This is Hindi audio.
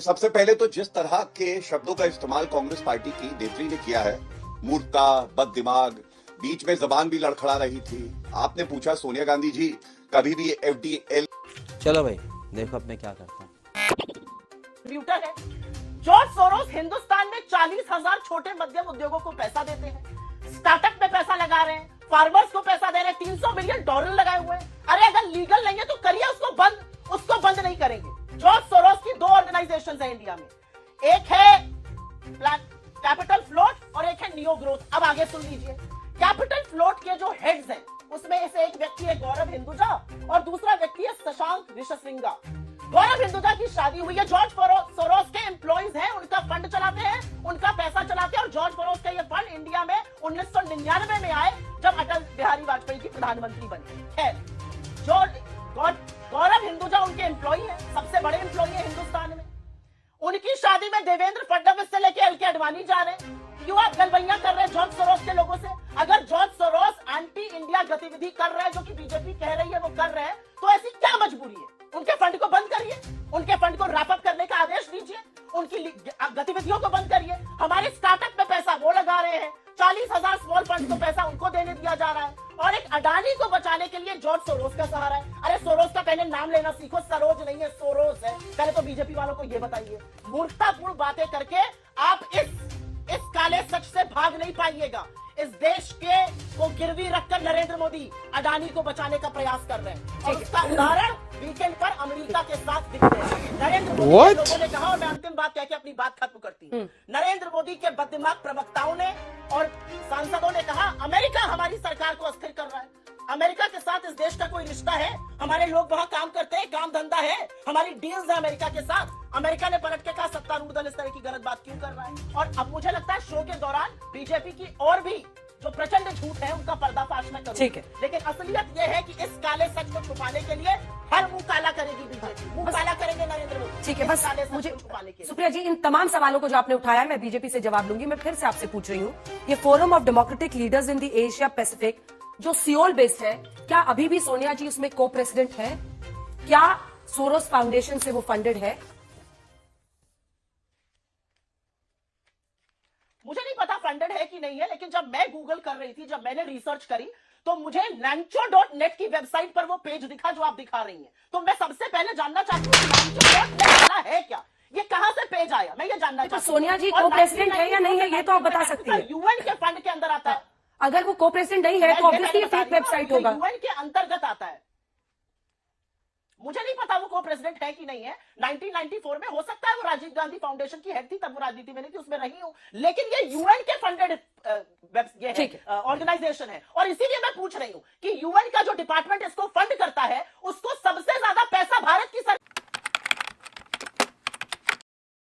सबसे पहले तो जिस तरह के शब्दों का इस्तेमाल कांग्रेस पार्टी की नेत्री ने किया है, मूर्खता, बददिमाग, बीच में जबान भी लड़खड़ा रही थी। आपने पूछा सोनिया गांधी जी कभी भी एफडीएल। चलो भाई देखो अब मैं क्या करता हूँ। कंप्यूटर है। जॉर्ज सोरोस हिंदुस्तान में 40,000 छोटे मध्यम उद्योगों को पैसा देते हैं, स्टार्टअप में पैसा लगा रहे हैं, फार्मर्स को पैसा दे रहे हैं, $300 बिलियन लगाए हुए हैं। अरे अगर लीगल नहीं है तो करिए उसको बंद नहीं करेंगे। जॉर्ज सोरोस की 2 ऑर्गेनाइजेशन है इंडिया में, एक है कैपिटल फ्लोट और एक है नियो ग्रोथ। अब आगे सुन लीजिए। कैपिटल फ्लोट के जो हेड्स हैं उसमें से एक व्यक्ति है गौरव हिंदुजा और दूसरा व्यक्ति है शशांक ऋषसिंगा। गौरव हिंदुजा की शादी हुई है, जॉर्ज सोरोस के एम्प्लॉइज हैं, उनका फंड चलाते हैं, उनका पैसा चलाते हैं। और जॉर्ज सोरोस का ये फंड इंडिया में 1999 में आए जब अटल बिहारी वाजपेयी जी प्रधानमंत्री बने। खैर, गौरव हिंदुजा उनके एम्प्लॉय है, सबसे बड़े एम्प्लॉय है हिंदुस्तान में। उनकी शादी में देवेंद्र फडणवीस से लेकर एलके अडवाणी जा रहे हैं। क्यों आप गलबैया कर रहे हैं जॉर्ज सोरोस के लोगों से? अगर जॉर्ज सोरोस एंटी इंडिया गतिविधि कर रहे हैं, जो कि बीजेपी कह रही है वो कर रहे हैं, तो ऐसी क्या मजबूरी है? उनके फंड को बंद करिए, उनके फंड को रैप अप करने का आदेश दीजिए, उनकी गतिविधियों को बंद करिए। हमारे स्टार्टअप में पैसा वो लगा रहे हैं, 40,000 स्मॉल फंड को पैसा उनको देने दिया जा रहा है, और एक अडानी को बचाने के लिए जॉर्ज सोरोस का सहारा है। अरे सोरोस का पहले नाम लेना सीखो, सरोज नहीं है, सोरोस है। पहले तो बीजेपी वालों को ये बताइए। मूर्खतापूर्ण बातें करके आप इस काले सच से भाग नहीं पाइएगा। इस देश को गिरवी रखकर नरेंद्र मोदी अडानी को बचाने का प्रयास कर रहे हैं, और उसका उदाहरण वीकेंड पर अमेरिका के साथ दिखते हैं। नरेंद्र मोदी के लोगों ने कहा, और मैं अंतिम बात कह के अपनी बात खत्म करती हूँ। नरेंद्र मोदी के बददिमाग प्रवक्ताओं ने और सांसदों ने कहा अमेरिका हमारी सरकार को अस्थिर कर रहा है। अमेरिका के साथ इस देश का कोई रिश्ता है? हमारे लोग वहां काम करते हैं, काम धंधा है, हमारी डील्स है अमेरिका के साथ। अमेरिका ने पलट के कहा सत्तारूढ़ दल इस तरह की गलत बात क्यों कर रहा है? और अब मुझे लगता है शो के दौरान बीजेपी की और भी जो प्रचंड झूठ है उनका पर्दाफाश मैं करूंगा। ठीक है, लेकिन असलियत यह है कि इस काले सच को छुपाने के लिए हर मुंह काला करेगी बीजेपी, मुंह काला करेंगे नरेंद्र मोदी। ठीक है, बस मुझे छुपाने के लिए। सुप्रिया जी, इन तमाम सवालों को जो आपने उठाया मैं बीजेपी से जवाब लूंगी। मैं फिर से आपसे पूछ रही हूँ, ये forum of democratic leaders in the Asia Pacific जो सियोल बेस्ड है, क्या अभी भी सोनिया जी उसमें को प्रेसिडेंट है? क्या सोरोस फाउंडेशन से वो फंडेड है? मुझे नहीं पता फंडेड है कि नहीं है, लेकिन जब मैं गूगल कर रही थी, जब मैंने रिसर्च करी, तो मुझे nancho.net की वेबसाइट पर वो पेज दिखा जो आप दिखा रही हैं। तो मैं सबसे पहले जानना चाहती हूँ nancho.net है क्या? ये कहां से पेज आया? मैं ये जानना चाहती हूँ। सोनिया जी को प्रेसिडेंट है या नहीं है ये तो आप बता सकती हैं। यूएन के फंड के अंदर आता है। अगर वो को प्रेसिडेंट नहीं है तो ऑब्वियसली ये फेक वेबसाइट होगा। यूएन के अंतर्गत आता है। मुझे नहीं पता वो को प्रेसिडेंट है कि नहीं है। 1994 में हो सकता है वो राजीव गांधी फाउंडेशन की हेड थी, तब वो राजनीति में नहीं थी, उसमें रही हूं। लेकिन ये यूएन के फंडेड ऑर्गेनाइजेशन है, और इसीलिए मैं पूछ रही हूं कि यूएन का जो डिपार्टमेंट इसको फंड करता है उसको सबसे